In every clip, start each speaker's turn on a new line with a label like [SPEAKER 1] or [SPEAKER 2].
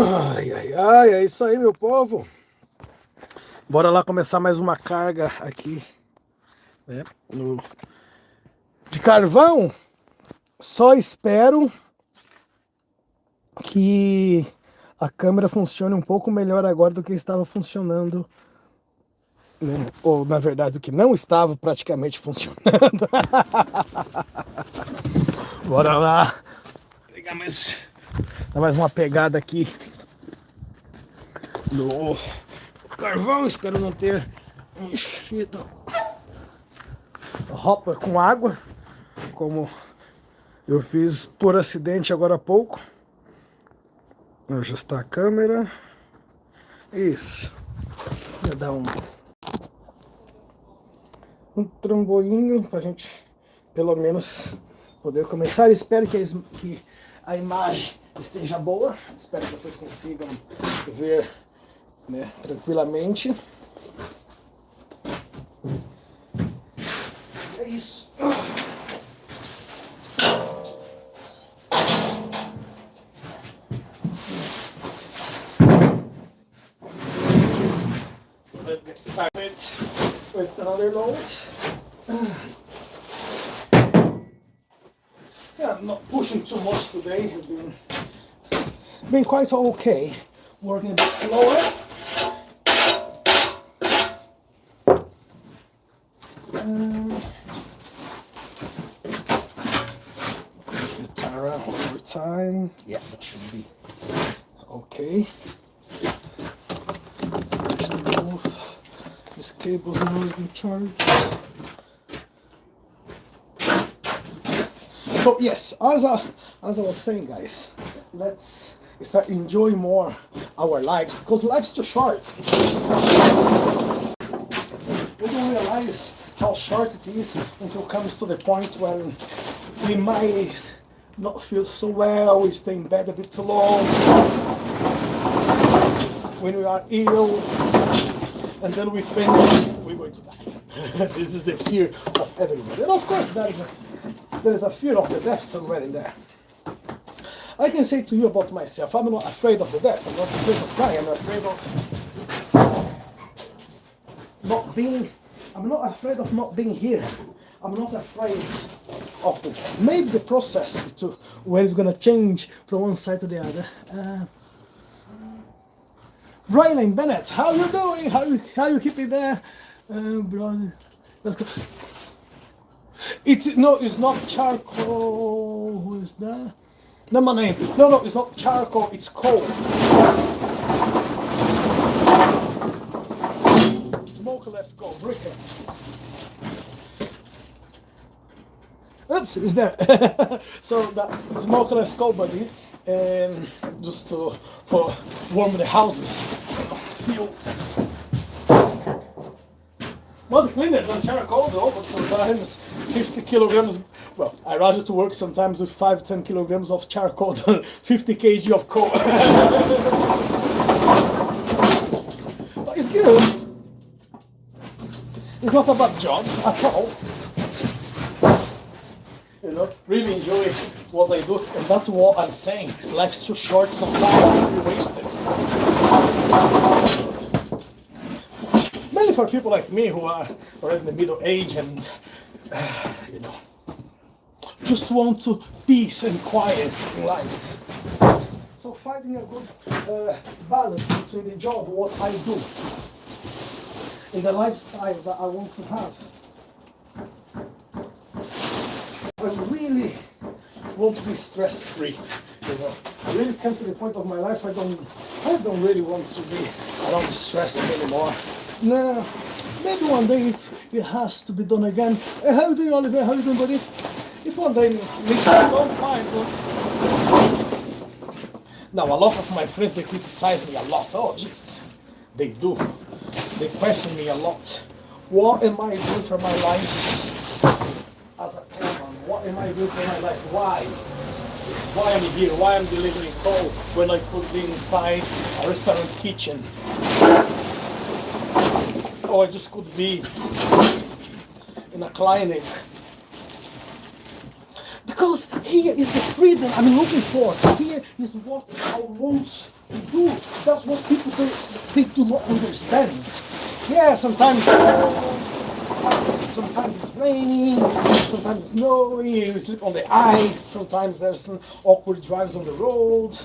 [SPEAKER 1] Ai, ai, ai, é isso aí, meu povo. Bora lá começar mais uma carga aqui, né? De carvão. Só espero que a câmera funcione um pouco melhor agora do que estava funcionando, né? Ou, na verdade, do que não estava praticamente funcionando. Bora lá. Dar mais uma pegada aqui no carvão. Espero não ter enchido a roupa com água, como eu fiz por acidente agora há pouco. Vou ajustar a câmera. Isso. Vou dar um trambolinho pra gente pelo menos poder começar. Espero que a imagem esteja boa. Espero que vocês consigam ver, né, tranquilamente. É isso. So let's get started with another load. Yeah, I'm not pushing too much today. I've been quite okay. Working a bit slower. The Tara over time. Yeah, that should be okay. This cable's now been charged. So yes, as I was saying, guys, let's start enjoying more our lives, because life's too short. We don't realize how short it is until it comes to the point when we might not feel so well, we stay in bed a bit too long, when we are ill, and then we think we're going to die. This is the fear of everybody. And of course, there is a fear of the death somewhere in there. I can say to you about myself, I'm not afraid of the death, I'm not afraid of dying, I'm afraid of not being here. I'm not afraid of the death. Maybe the process to where it's gonna change from one side to the other. Rylan Bennett, how you doing? How you keeping there? Brother, let's go. It's not charcoal. Who is that? No, my name. No, it's not charcoal. It's coal. Smokeless coal, briquette. Oops, it's there. So that smokeless coal, buddy, just for warm the houses. Fuel. Not cleaner than charcoal though, but sometimes 50 kilograms, well, I rather to work sometimes with 5-10 kilograms of charcoal than 50 kg of coal. But it's good. It's not a bad job at all. You know, really enjoy what I do, and that's what I'm saying. Life's too short sometimes to be wasted. Mainly for people like me who are already in the middle age and, you know, just want to peace and quiet in life. So finding a good balance between the job, what I do, and the lifestyle that I want to have. I really want to be stress-free. You know, I really come to the point of my life I don't really want to be around stressing anymore. No, maybe one day it has to be done again. Hey, how you doing, Oliver? How you doing, buddy? If one day needs to be done, fine. But... Now, a lot of my friends, they criticize me a lot. Oh, Jesus, they do. They question me a lot. What am I doing for my life as a common? What am I doing for my life? Why? Why am I here? Why am I delivering coal when I could be inside a restaurant kitchen? Or I just could be in a clinic. Because here is the freedom I'm looking for. Here is what I want to do. That's what people they do not understand. Yeah, sometimes it's raining, sometimes it's snowing, you sleep on the ice, sometimes there's some awkward drives on the road.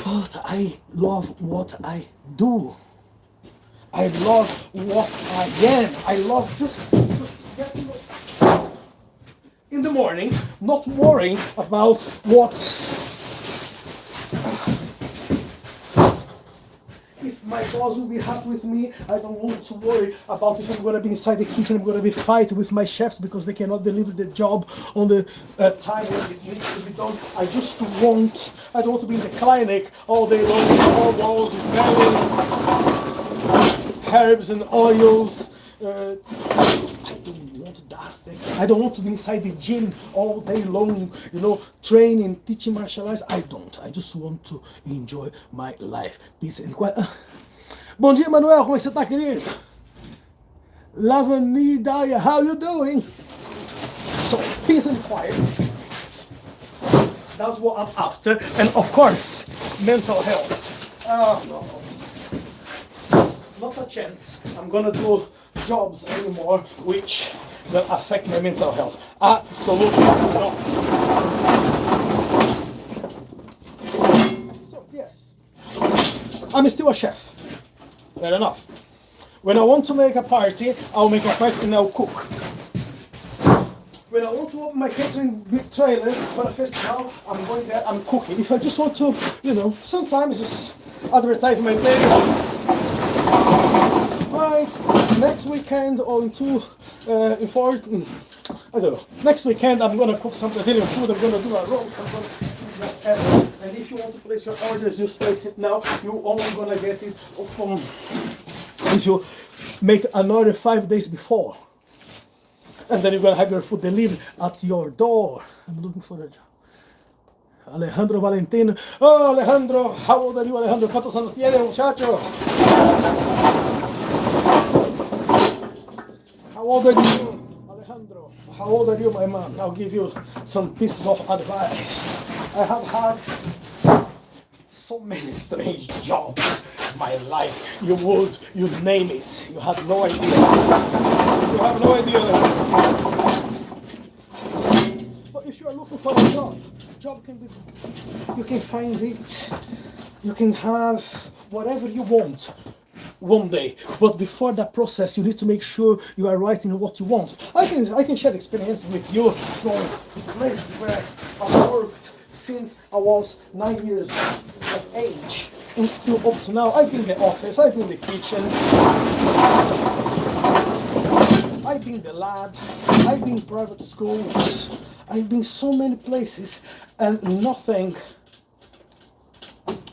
[SPEAKER 1] But I love what I do. I love what I am. I love just getting up in the morning, not worrying about what if my boss will be happy with me. I don't want to worry about if I'm going to be inside the kitchen. I'm going to be fighting with my chefs because they cannot deliver the job on the time when it needs to be done. I don't want to be in the clinic all day long, all walls with herbs and oils. I don't want that thing. I don't want to be inside the gym all day long, training, teaching martial arts. I don't. I just want to enjoy my life. Peace and quiet. Bom dia, Manuel. Como é que você tá, querido? Lavani Daya, how you doing? So, peace and quiet. That's what I'm after. And of course, mental health. No. Not a chance I'm gonna do jobs anymore which will affect my mental health. Absolutely not. So yes, I'm still a chef. Fair enough. When I want to make a party, I'll make a party and I'll cook. When I want to open my catering trailer for a festival, I'm going there, I'm cooking. If I just want to, sometimes just advertise my day. Right, next weekend or in 4, I don't know. Next weekend I'm gonna cook some Brazilian food. I'm gonna do a roast. I'm gonna do whatever. And if you want to place your orders, just place it now. You're only gonna get it if you make an order 5 days before, and then you're gonna have your food delivered at your door. I'm looking for a job. Alejandro Valentino. Oh, Alejandro, how old are you, Alejandro? ¿Cuántos años tiene, muchacho? How old are you, Alejandro? How old are you, my man? I'll give you some pieces of advice. I have had so many strange jobs in my life. You name it. You have no idea. You have no idea. But if you are looking for a job can be, you can find it. You can have whatever you want one day, but before that process you need to make sure you are writing what you want. I can share experience with you from places where I've worked since I was 9 years of age until up to now. I've been in the office, I've been in the kitchen, I've been in the lab, I've been in private schools, I've been so many places, and nothing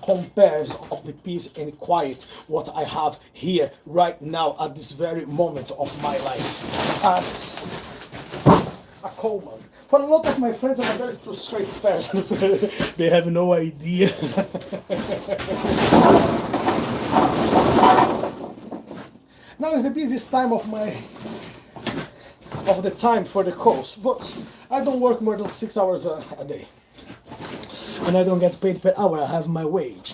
[SPEAKER 1] compares of the peace and quiet what I have here right now at this very moment of my life as a Coleman. For a lot of my friends, I'm a very frustrated person. They have no idea. Now is the busiest time of the time for the course, but I don't work more than 6 hours a day. And I don't get paid per hour, I have my wage.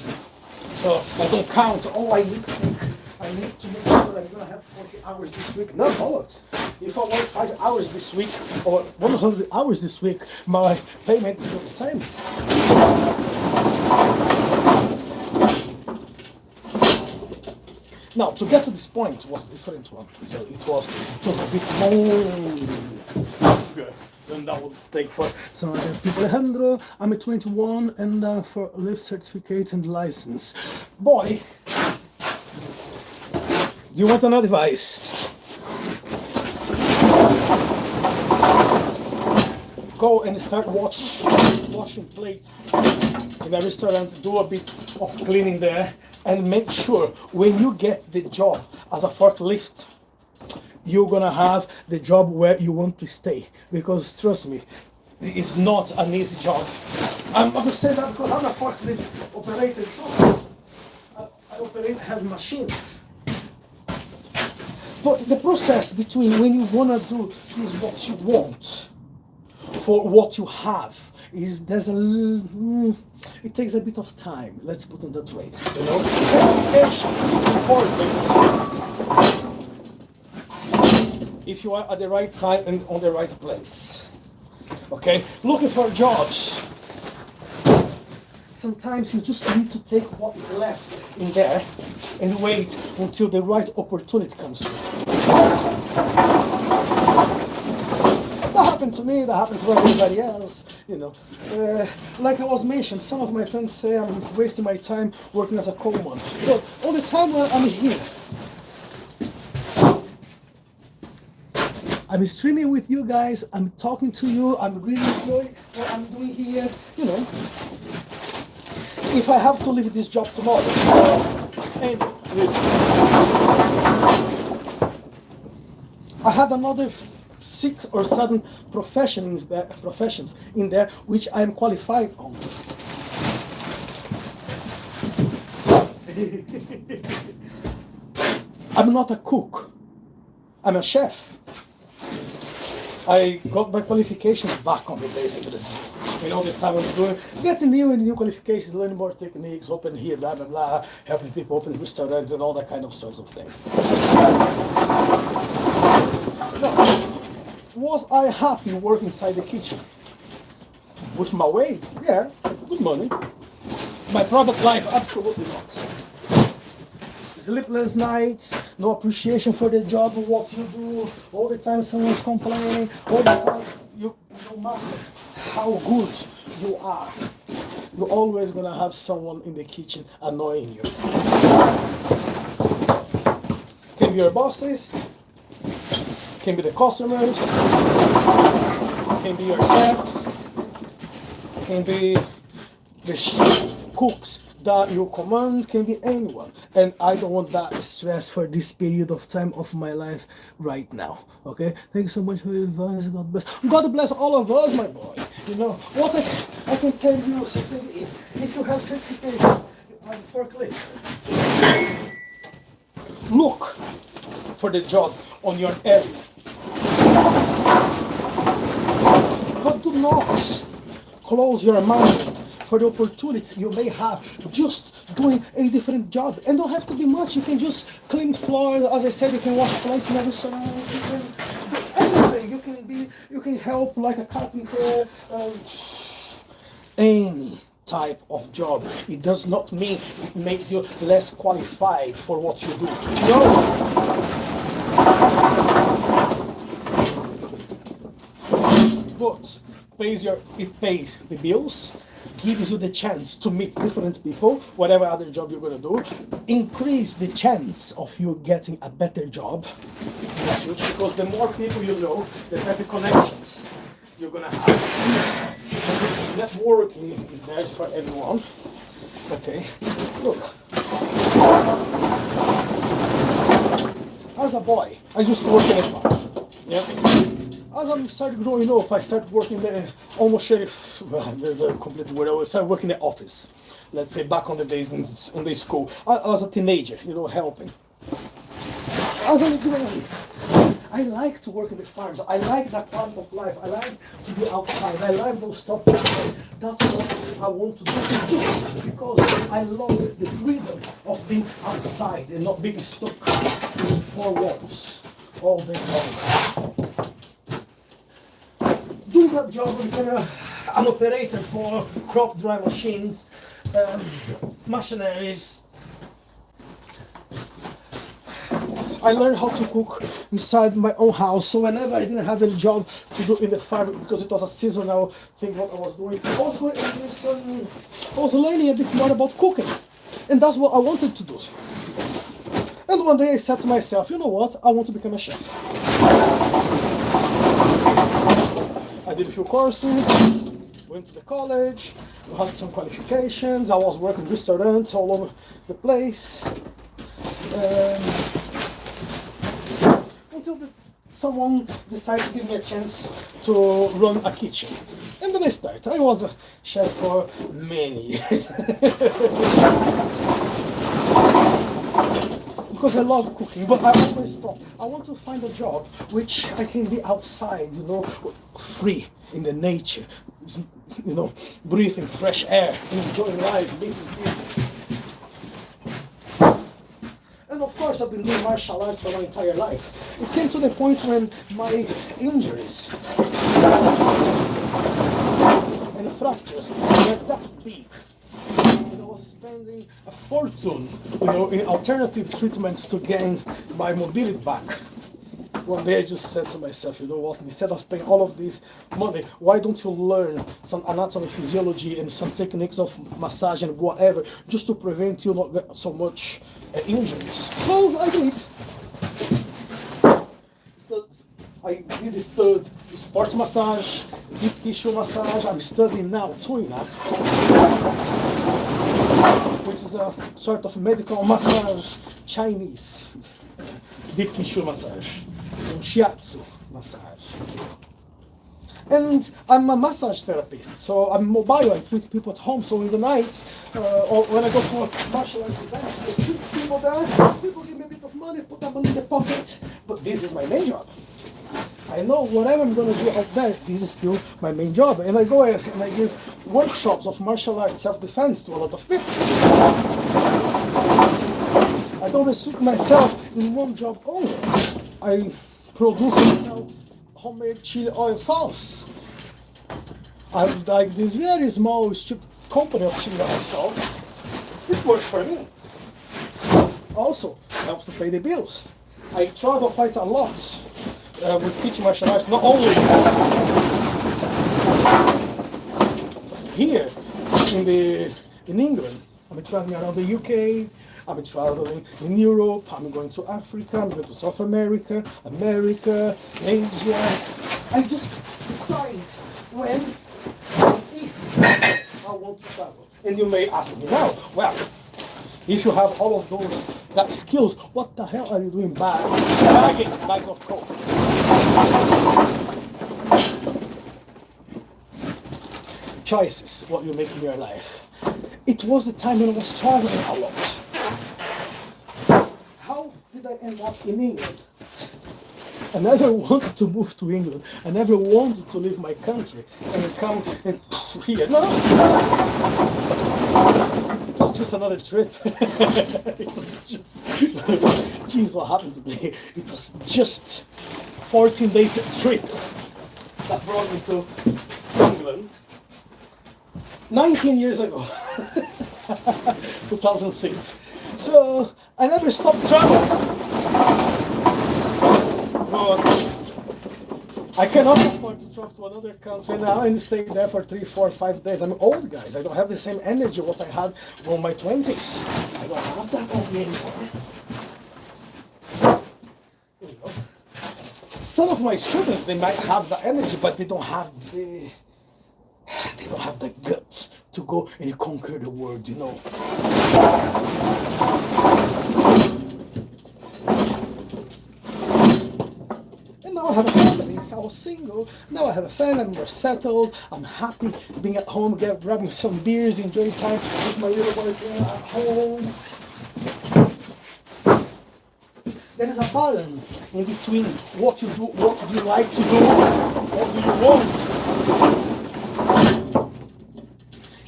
[SPEAKER 1] So I don't count, I need to make sure I'm gonna have 40 hours this week. No bollocks. If I work 5 hours this week or 100 hours this week, my payment is still the same. Now, to get to this point was a different one. So it took a bit longer than that would take for some other people. Alejandro, I'm 21 and for lift certificate and license. Boy, do you want an advice? Go and start washing plates in a restaurant, do a bit of cleaning there, and make sure when you get the job as a forklift, you're gonna have the job where you want to stay. Because trust me, it's not an easy job. I'm gonna say that because I'm a forklift operator, so I operate heavy machines. But the process between when you wanna do is what you want for what you have is it takes a bit of time. Let's put it that way. You know, certification is important if you are at the right time and on the right place. Okay, looking for jobs. Sometimes you just need to take what is left in there and wait until the right opportunity comes through. That happened to me, that happened to everybody else, you know. Like I was mentioned, some of my friends say I'm wasting my time working as a coalman. But all the time I'm here, I'm streaming with you guys, I'm talking to you, I'm really enjoying what I'm doing here, you know. If I have to leave this job tomorrow, and listen, I had another 6 or 7 professions in there which I am qualified on. I'm not a cook, I'm a chef. I got my qualifications back on the days of this. You know, the time I was doing, getting new qualifications, learning more techniques, open here, blah, blah, blah, helping people open restaurants and all that kind of sorts of thing. Now, was I happy working inside the kitchen? With my weight? Yeah, good money. My private life? Absolutely not. Sleepless nights, no appreciation for the job or what you do, all the time someone's complaining, all the time, no matter how good you are, you're always gonna have someone in the kitchen annoying you. Can be your bosses, can be the customers, can be your chefs, can be the cooks that you command, can be anyone. And I don't want that stress for this period of time of my life right now. Okay? Thank you so much for your advice. God bless. God bless all of us, my boy. You know, what I can tell you simply is, if you have certification as a forklift, look for the job on your area. But do not close your mind for the opportunity you may have just doing a different job. And don't have to be much. You can just clean floors. As I said, you can wash plates in a restaurant. You can do anything. You can help like a carpenter. Any type of job. It does not mean it makes you less qualified for what you do. No. But it pays the bills, gives you the chance to meet different people, whatever other job you're going to do, increase the chance of you getting a better job in the future, because the more people you know, the better connections you're going to have. Networking is there for everyone. Okay, look. As a boy, I used to work in a farm. Yeah. As I started growing up, I started working there almost there's a complete word. I started working in the office. Let's say back on the days in the school. As a teenager, you know, helping. As I'm growing, I like to work in the farms. I like that part of life. I like to be outside. I like those topics. That's what I want to do. Just because I love the freedom of being outside and not being stuck in 4 walls all day long. Doing that job, became an operator for crop dry machines, machineries. I learned how to cook inside my own house, so whenever I didn't have any job to do in the farm, because it was a seasonal thing what I was doing, I was learning a bit more about cooking, and that's what I wanted to do. And one day I said to myself, you know what, I want to become a chef. I did a few courses, went to the college, had some qualifications, I was working in restaurants all over the place. Until someone decided to give me a chance to run a kitchen. And then I started. I was a chef for many years. Because I love cooking, but I always thought I want to find a job which I can be outside, you know, free in the nature, you know, breathing fresh air, enjoying life, meeting people. And of course, I've been doing martial arts for my entire life. It came to the point when my injuries and fractures were that big. And I was spending a fortune, you know, in alternative treatments to gain my mobility back. One day I just said to myself, you know what, instead of paying all of this money, why don't you learn some anatomy, physiology, and some techniques of massage and whatever, just to prevent you not get so much injuries. So I did. I did study sports massage, deep tissue massage. I'm studying now Tuina, which is a sort of medical massage, Chinese deep tissue massage, shiatsu massage. And I'm a massage therapist, so I'm mobile. I treat people at home. So in the night, or when I go for martial arts events, I treat people there. People give me a bit of money, put that money in the pocket. But this is my main job. I know whatever I'm going to do out there, this is still my main job. And I go ahead and I give workshops of martial arts self-defense to a lot of people. I don't restrict myself in one job only. I produce and sell homemade chili oil sauce. I have like this very small stupid company of chili oil sauce. It works for me. Also helps to pay the bills. I travel quite a lot with teaching martial arts, not only here in England. I'm traveling around the UK. I'm traveling in Europe, I'm going to Africa, I'm going to South America, Asia. I just decide when and if I want to travel. And you may ask me now, well, if you have all of that skills, what the hell are you doing bagging bags of coke? Choices, what you make in your life. It was the time when I was traveling a lot. How did I end up in England? I never wanted to move to England. I never wanted to leave my country and come and here. No. It was just another trip. It was just, geez, what happened to me? It was just 14 days trip that brought me to England 19 years ago, 2006. So I never stopped traveling. But I cannot afford to travel to another country now and stay there for 3, 4, 5 days. I'm old, guys. I don't have the same energy what I had in my 20s. I don't have that on me anymore. There you go. Some of my students, they might have the energy, but they don't have the guts to go and conquer the world, you know. And now I have a family. I was single. Now I have a family. I'm more settled. I'm happy being at home, grabbing some beers, enjoying time with my little boy at home. There is a balance in between what you do, what do you like to do, what do you want.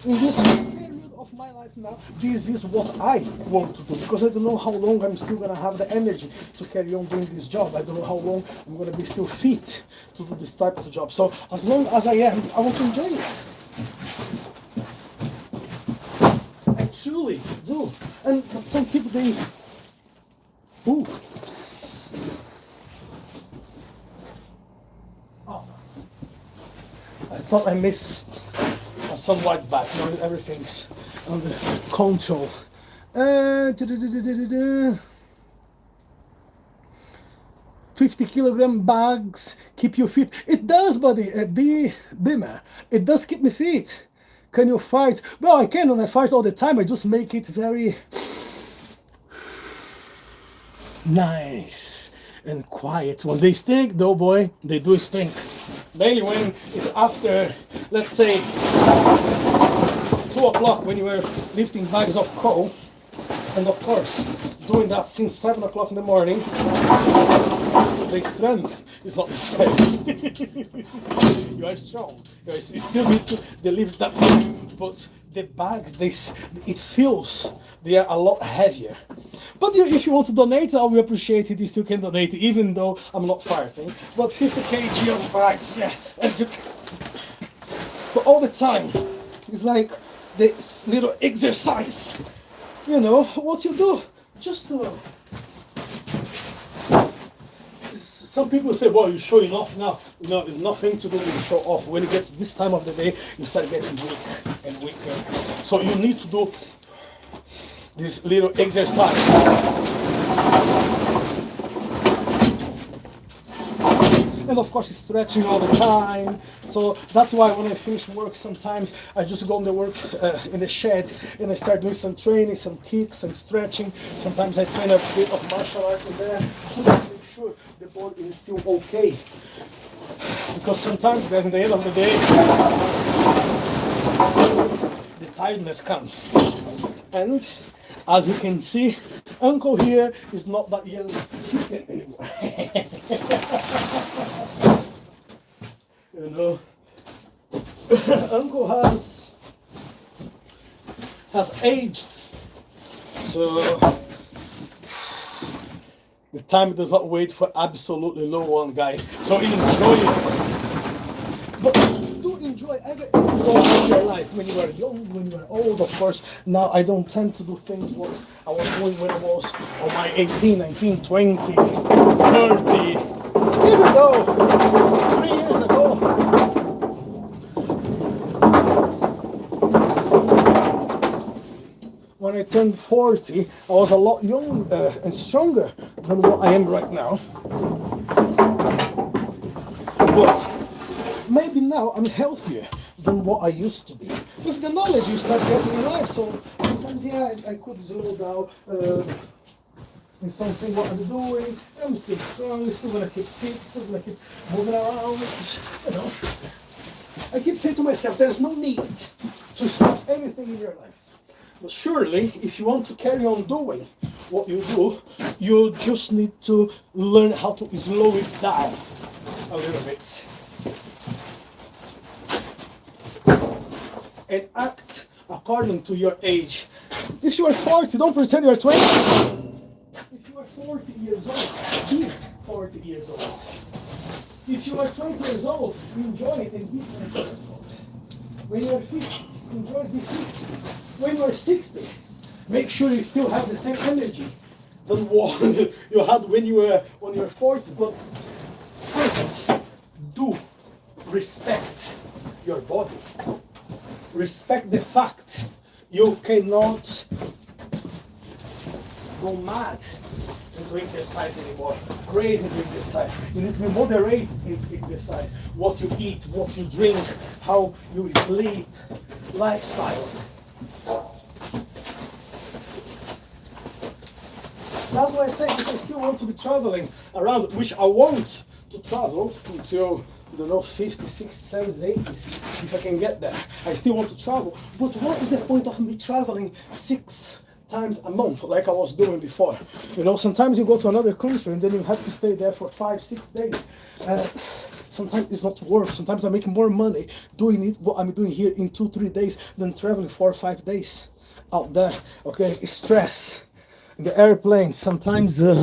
[SPEAKER 1] In this period of my life now, this is what I want to do, because I don't know how long I'm still going to have the energy to carry on doing this job. I don't know how long I'm going to be still fit to do this type of job. So as long as I am, I want to enjoy it. I truly do. And some people, they... Ooh. Oh. I thought I missed a sunlight back. Now everything's under control. 50-kilogram bags keep you fit. It does, buddy. Bima. It does keep me fit. Can you fight? Well, I can, and I fight all the time. I just make it very nice and quiet. When they stink, though, boy, they do stink. Mainly when it's after, let's say, 2 o'clock when you were lifting bags of coal, and of course, doing that since 7 o'clock in the morning. the strength is not the same. You are strong. You still need to deliver that, but the bags, it feels they are a lot heavier. But if you want to donate, I will appreciate it. You still can donate, even though I'm not fighting. But 50 kg of bags, yeah, and but all the time, it's like this little exercise. You know what you do, just to. Some people say, well, you're showing off now. No, it's nothing to do with show off. When it gets this time of the day, you start getting weaker and weaker. So you need to do this little exercise. And of course, stretching all the time. So that's why when I finish work, sometimes I just go on the work in the shed and I start doing some training, some kicks, some stretching. Sometimes I train a bit of martial art in there, just to make sure the body is still okay. Because sometimes, guys, at the end of the day, the tiredness comes. And as you can see, Uncle here is not that young chicken anymore. You know, Uncle has aged, so the time does not wait for absolutely no one, guys. So enjoy it, but do enjoy every episode of your life. When you were young, when you were old, of course. Now I don't tend to do things what I was doing when I was on my 18, 19, 20, 30. Even though 3 years ago, when I turned 40, I was a lot younger and stronger than what I am right now. But maybe now I'm healthier than what I used to be. With the knowledge you start getting in life, so sometimes, yeah, I could slow down in something what I'm doing. I'm still strong, still gonna keep fit, still gonna keep moving around, you know. I keep saying to myself, there's no need to stop anything in your life. But surely, if you want to carry on doing what you do, you just need to learn how to slow it down a little bit. And act according to your age. If you are 40, don't pretend you are 20. If you are 40 years old, be 40 years old. If you are 20 years old, enjoy it and be 20 years old. When you are 50, enjoy it, be 50. When you are 60, make sure you still have the same energy than what you had when you were on your 40s. But first, do respect your body. Respect the fact you cannot go mad into exercise anymore, crazy into exercise. You need to be moderate in exercise. What you eat, what you drink, how you sleep, lifestyle. That's why I say if I still want to be traveling around, which I want to travel until, I don't know, 50s, 60s, 70s, 80s, if I can get there. I still want to travel. But what is the point of me traveling 6 times a month like I was doing before? You know, sometimes you go to another country and then you have to stay there for 5-6 days. Sometimes it's not worth. Sometimes I make more money doing it, what I'm doing here in 2-3 days than traveling 4 or 5 days out there. Okay, it's stress. In the airplane, sometimes, you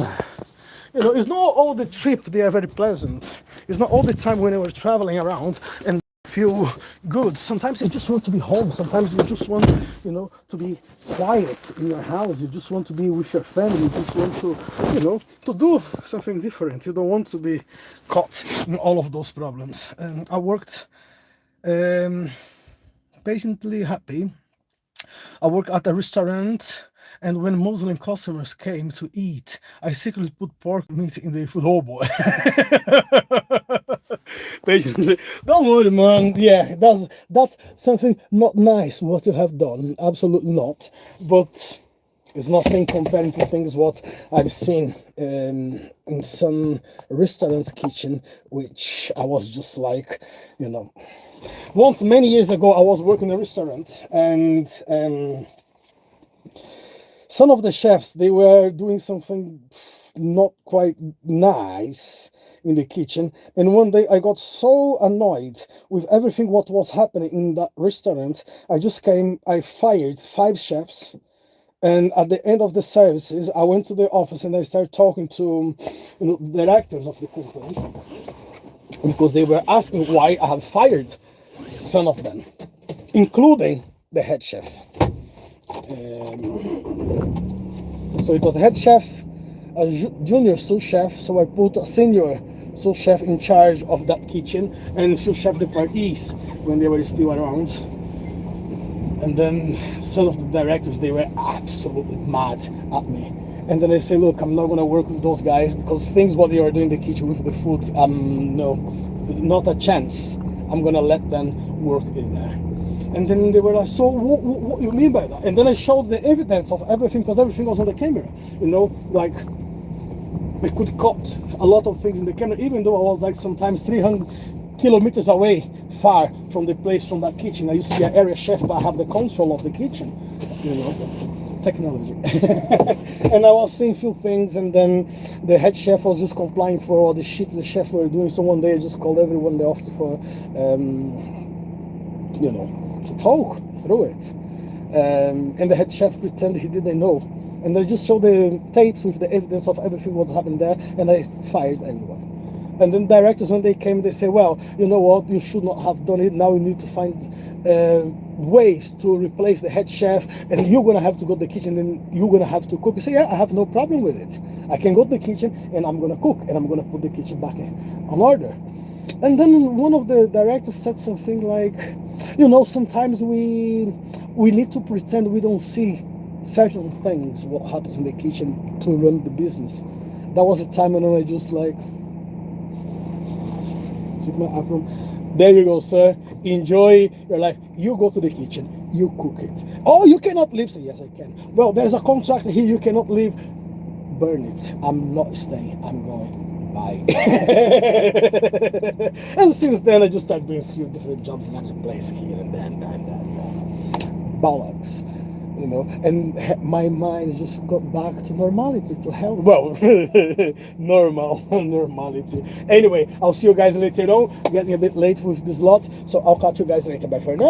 [SPEAKER 1] know, it's not all the trip they are very pleasant. It's not all the time when we're traveling around and feel good. Sometimes you just want to be home. Sometimes you just want, you know, to be quiet in your house. You just want to be with your family. You just want to, you know, to do something different. You don't want to be caught in all of those problems. And I worked patiently happy. I work at a restaurant, and when Muslim customers came to eat, I secretly put pork meat in the food. Oh boy. Patiently. Don't worry, man. Yeah, that's something not nice what you have done. Absolutely not. But it's nothing comparing to things what I've seen in some restaurants' kitchen, which I was just like, you know. Once, many years ago, I was working in a restaurant, and some of the chefs, they were doing something not quite nice in the kitchen, and one day I got so annoyed with everything what was happening in that restaurant. I fired 5 chefs, and at the end of the services I went to the office and I started talking to, directors of the company, because they were asking why I have fired some of them, including the head chef. So it was a head chef, a junior sous chef, so I put a senior sous chef in charge of that kitchen, and sous chef de parties when they were still around. And then some of the directors, they were absolutely mad at me. And then I say, look, I'm not gonna work with those guys, because things what they are doing in the kitchen with the food, no, not a chance. I'm gonna let them work in there. And then they were like, so what you mean by that? And then I showed the evidence of everything, because everything was on the camera. Like, I could cut a lot of things in the camera, even though I was like sometimes 300 kilometers away, far from the place, from that kitchen. I used to be an area chef, but I have the control of the kitchen, technology. And I was seeing a few things, and then the head chef was just complying for all the shit the chef were doing. So one day I just called everyone in the office for, to talk through it. And the head chef pretended he didn't know. And I just showed the tapes with the evidence of everything what's happened there, and I fired everyone. And then directors, when they came, they say, well, you know what, you should not have done it. Now you need to find ways to replace the head chef, and you're gonna have to go to the kitchen, and you're gonna have to cook. You say, yeah, I have no problem with it. I can go to the kitchen and I'm gonna cook, and I'm gonna put the kitchen back on order. And then one of the directors said something like, sometimes we need to pretend we don't see certain things, what happens in the kitchen, to run the business. That was a time when I just like took my apron. There you go, sir. Enjoy your life. You go to the kitchen, you cook it. Oh, you cannot leave. Say, yes, I can. Well, there's a contract here, you cannot leave. Burn it. I'm not staying. I'm going. Bye. And since then, I just started doing a few different jobs in other places here and then. Bollocks. And my mind just got back to normality, to health. Well, normality. Anyway, I'll see you guys later on. Getting a bit late with this lot, so I'll catch you guys later. Bye for now.